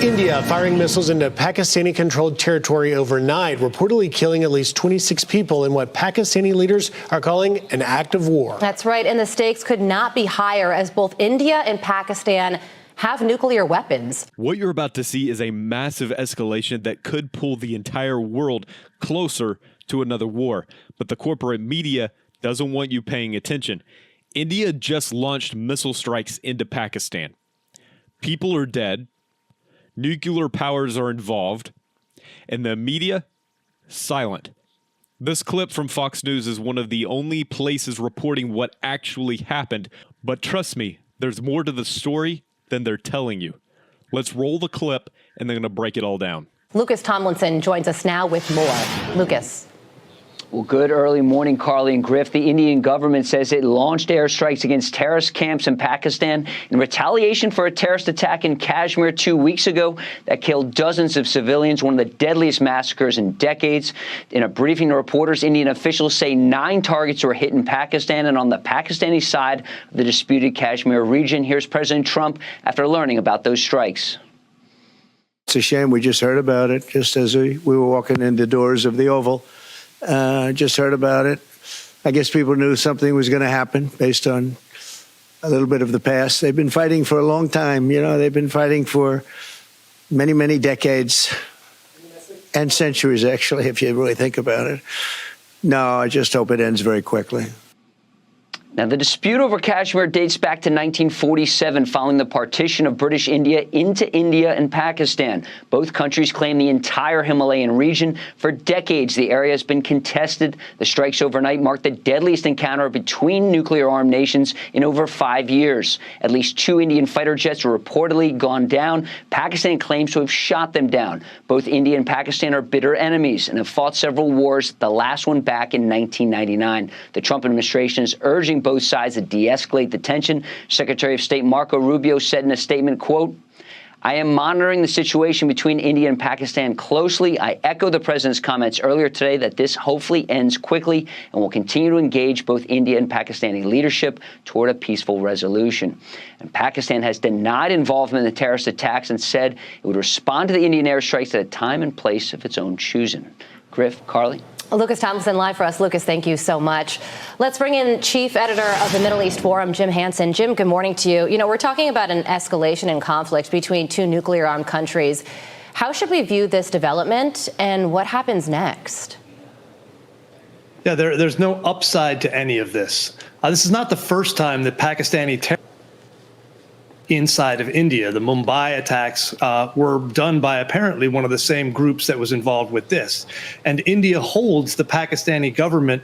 India firing missiles into Pakistani-controlled territory overnight, reportedly killing at least 26 people in what Pakistani leaders are calling an act of war. That's right, and the stakes could not be higher as both India and Pakistan have nuclear weapons. What you're about to see is a massive escalation that could pull the entire world closer to another war. But the corporate media doesn't want you paying attention. India just launched missile strikes into Pakistan. People are dead. Nuclear powers are involved, and the media, silent. This clip from Fox News is one of the only places reporting what actually happened, but trust me, there's more to the story than they're telling you. Let's roll the clip, and they're going to break it all down. Lucas Tomlinson joins us now with more. Lucas. Well, good early morning, Carly and Griff. The Indian government says it launched airstrikes against terrorist camps in Pakistan in retaliation for a terrorist attack in Kashmir 2 weeks ago that killed dozens of civilians, one of the deadliest massacres in decades. In a briefing to reporters, Indian officials say 9 targets were hit in Pakistan and on the Pakistani side of the disputed Kashmir region. Here's President Trump after learning about those strikes. It's a shame we just heard about it just as we were walking in the doors of the Oval. Just heard about it. I guess people knew something was going to happen based on a little bit of the past. They've been fighting for a long time. You know, they've been fighting for many, many decades and centuries, actually, if you really think about it. No, I just hope it ends very quickly. Now, the dispute over Kashmir dates back to 1947, following the partition of British India into India and Pakistan. Both countries claim the entire Himalayan region. For decades, the area has been contested. The strikes overnight marked the deadliest encounter between nuclear-armed nations in over 5 years. At least 2 Indian fighter jets were reportedly gone down. Pakistan claims to have shot them down. Both India and Pakistan are bitter enemies and have fought several wars, the last one back in 1999. The Trump administration is urging both sides to de-escalate the tension. Secretary of State Marco Rubio said in a statement, quote, "I am monitoring the situation between India and Pakistan closely. I echo the president's comments earlier today that this hopefully ends quickly and will continue to engage both India and Pakistani leadership toward a peaceful resolution." And Pakistan has denied involvement in the terrorist attacks and said it would respond to the Indian airstrikes at a time and place of its own choosing. Griff, Carly. Lucas Tomlinson live for us. Lucas, thank you so much. Let's bring in Chief Editor of the Middle East Forum, Jim Hanson. Jim, good morning to you. You know, we're talking about an escalation in conflict between 2 nuclear-armed countries. How should we view this development, and what happens next? Yeah, there's no upside to any of this. This is not the first time that Pakistani terrorists inside of India. The Mumbai attacks were done by apparently one of the same groups that was involved with this. And India holds the Pakistani government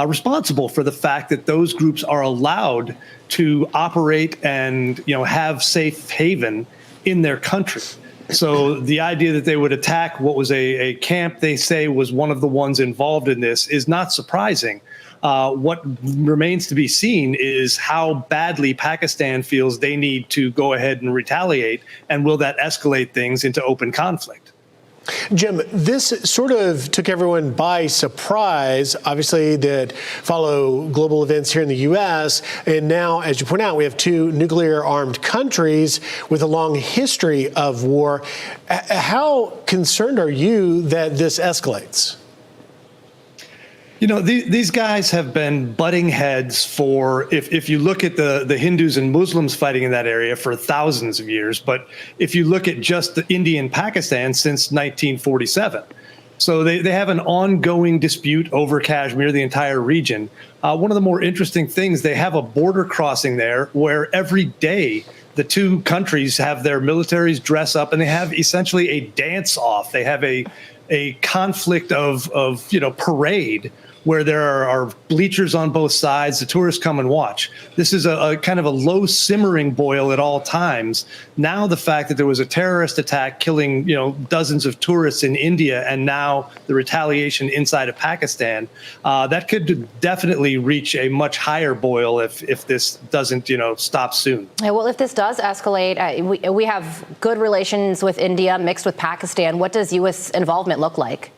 responsible for the fact that those groups are allowed to operate and, you know, have safe haven in their country. So the idea that they would attack what was a camp they say was one of the ones involved in this is not surprising. What remains to be seen is how badly Pakistan feels they need to go ahead and retaliate, and will that escalate things into open conflict? Jim, this sort of took everyone by surprise, obviously, that follow global events here in the U.S. And now, as you point out, we have 2 nuclear-armed countries with a long history of war. How concerned are you that this escalates? You know, these guys have been butting heads for, if you look at the Hindus and Muslims fighting in that area for thousands of years, but if you look at just the India and Pakistan since 1947. So they have an ongoing dispute over Kashmir, the entire region. One of the more interesting things, they have a border crossing there where every day the 2 countries have their militaries dress up and they have essentially a dance off. They have a conflict of parade where there are bleachers on both sides. The tourists come and watch. This is a kind of a low simmering boil at all times. Now the fact that there was a terrorist attack killing, dozens of tourists in India, and now the retaliation inside of Pakistan, that could definitely reach a much higher boil if this doesn't, stop soon. Yeah, well, if this does escalate, we have good relations with India mixed with Pakistan. What does U.S. involvement look like?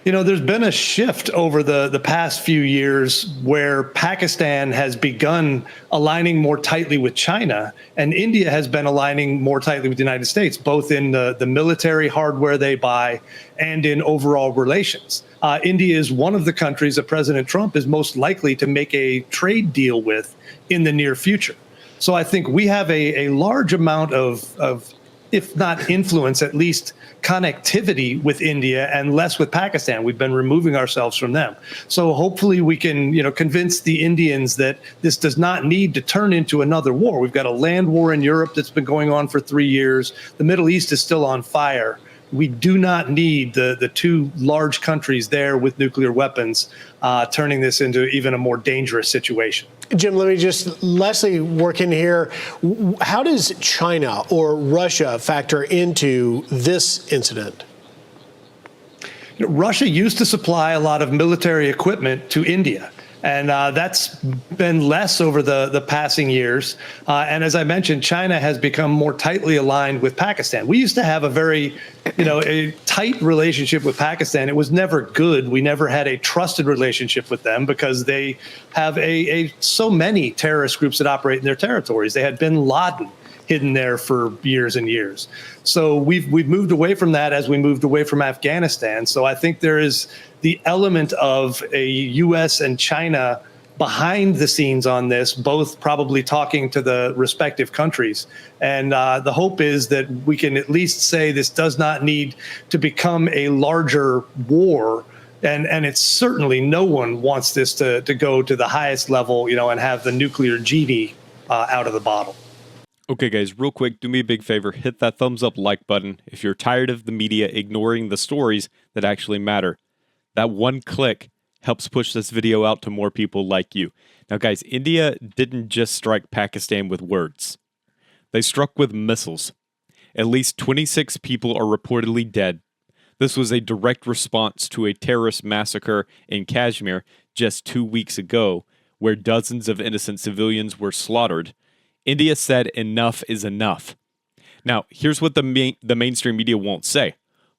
There's been a shift over the past few years where Pakistan has begun aligning more tightly with China, and India has been aligning more tightly with the United States, both in the military hardware they buy and in overall relations. India is one of the countries that President Trump is most likely to make a trade deal with in the near future. So I think we have a large amount of, if not influence, at least connectivity with India and less with Pakistan. We've been removing ourselves from them. So hopefully we can, convince the Indians that this does not need to turn into another war. We've got a land war in Europe that's been going on for 3 years. The Middle East is still on fire. We do not need the two large countries there with nuclear weapons turning this into even a more dangerous situation. Jim, let me just lastly work in here. How does China or Russia factor into this incident? Russia used to supply a lot of military equipment to India. And that's been less over the passing years. And as I mentioned, China has become more tightly aligned with Pakistan. We used to have a very, a tight relationship with Pakistan. It was never good. We never had a trusted relationship with them because they have so many terrorist groups that operate in their territories. They had bin Laden hidden there for years and years. So we've moved away from that as we moved away from Afghanistan. So I think there is the element of a U.S. and China behind the scenes on this, both probably talking to the respective countries. And the hope is that we can at least say this does not need to become a larger war. And it's certainly no one wants this to go to the highest level, and have the nuclear genie out of the bottle. Okay, guys, real quick, do me a big favor. Hit that thumbs up like button if you're tired of the media ignoring the stories that actually matter. That one click helps push this video out to more people like you. Now, guys, India didn't just strike Pakistan with words. They struck with missiles. At least 26 people are reportedly dead. This was a direct response to a terrorist massacre in Kashmir just 2 weeks ago, where dozens of innocent civilians were slaughtered. India said enough is enough. Now, here's what the mainstream media won't say.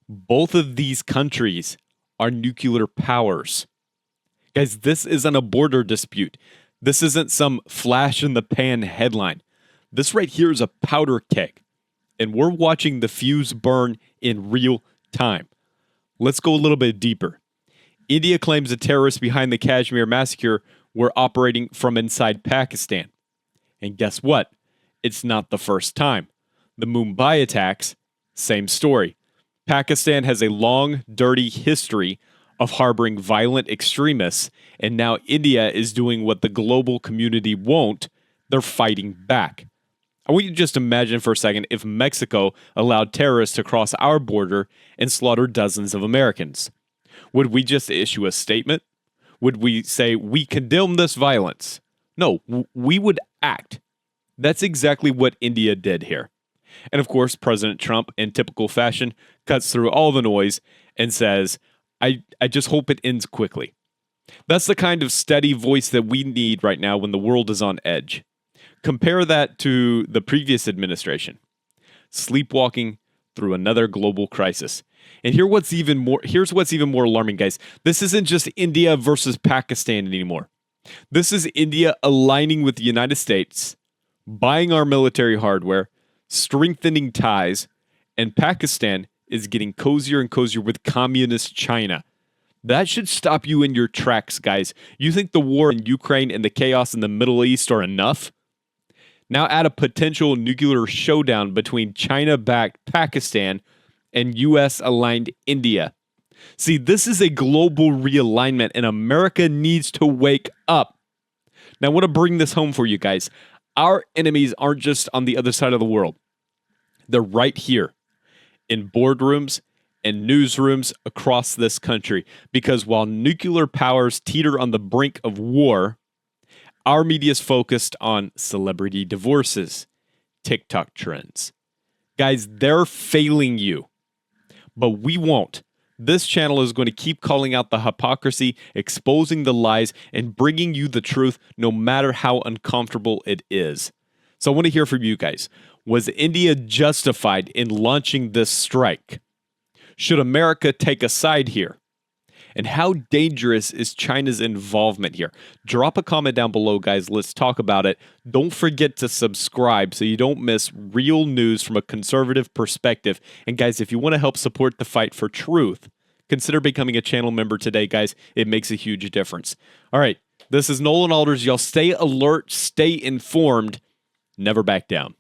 Both of these countries are nuclear powers. Guys, this isn't a border dispute. This isn't some flash-in-the-pan headline. This right here is a powder keg, and we're watching the fuse burn in real time. Let's go a little bit deeper. India claims the terrorists behind the Kashmir massacre were operating from inside Pakistan. And guess what? It's not the first time. The Mumbai attacks, same story. Pakistan has a long, dirty history of harboring violent extremists, and now India is doing what the global community won't. They're fighting back. I want you to just imagine for a second if Mexico allowed terrorists to cross our border and slaughter dozens of Americans. Would we just issue a statement? Would we say, we condemn this violence? No, we would act. That's exactly what India did here. And of course, President Trump, in typical fashion, cuts through all the noise and says, I just hope it ends quickly. That's the kind of steady voice that we need right now when the world is on edge. Compare that to the previous administration, sleepwalking through another global crisis. And here's what's even more alarming, guys. This isn't just India versus Pakistan anymore. This is India aligning with the United States, buying our military hardware, strengthening ties, and Pakistan is getting cozier and cozier with communist China. That should stop you in your tracks, guys. You think the war in Ukraine and the chaos in the Middle East are enough? Now add a potential nuclear showdown between China-backed Pakistan and U.S.-aligned India. See, this is a global realignment, and America needs to wake up. Now, I want to bring this home for you guys. Our enemies aren't just on the other side of the world. They're right here in boardrooms and newsrooms across this country. Because while nuclear powers teeter on the brink of war, our media is focused on celebrity divorces, TikTok trends. Guys, they're failing you. But we won't. This channel is going to keep calling out the hypocrisy, exposing the lies, and bringing you the truth no matter how uncomfortable it is. So I want to hear from you guys. Was India justified in launching this strike? Should America take a side here? And how dangerous is China's involvement here? Drop a comment down below, guys. Let's talk about it. Don't forget to subscribe so you don't miss real news from a conservative perspective. And guys, if you want to help support the fight for truth, consider becoming a channel member today, guys. It makes a huge difference. All right, this is Nolan Alders. Y'all stay alert, stay informed, never back down.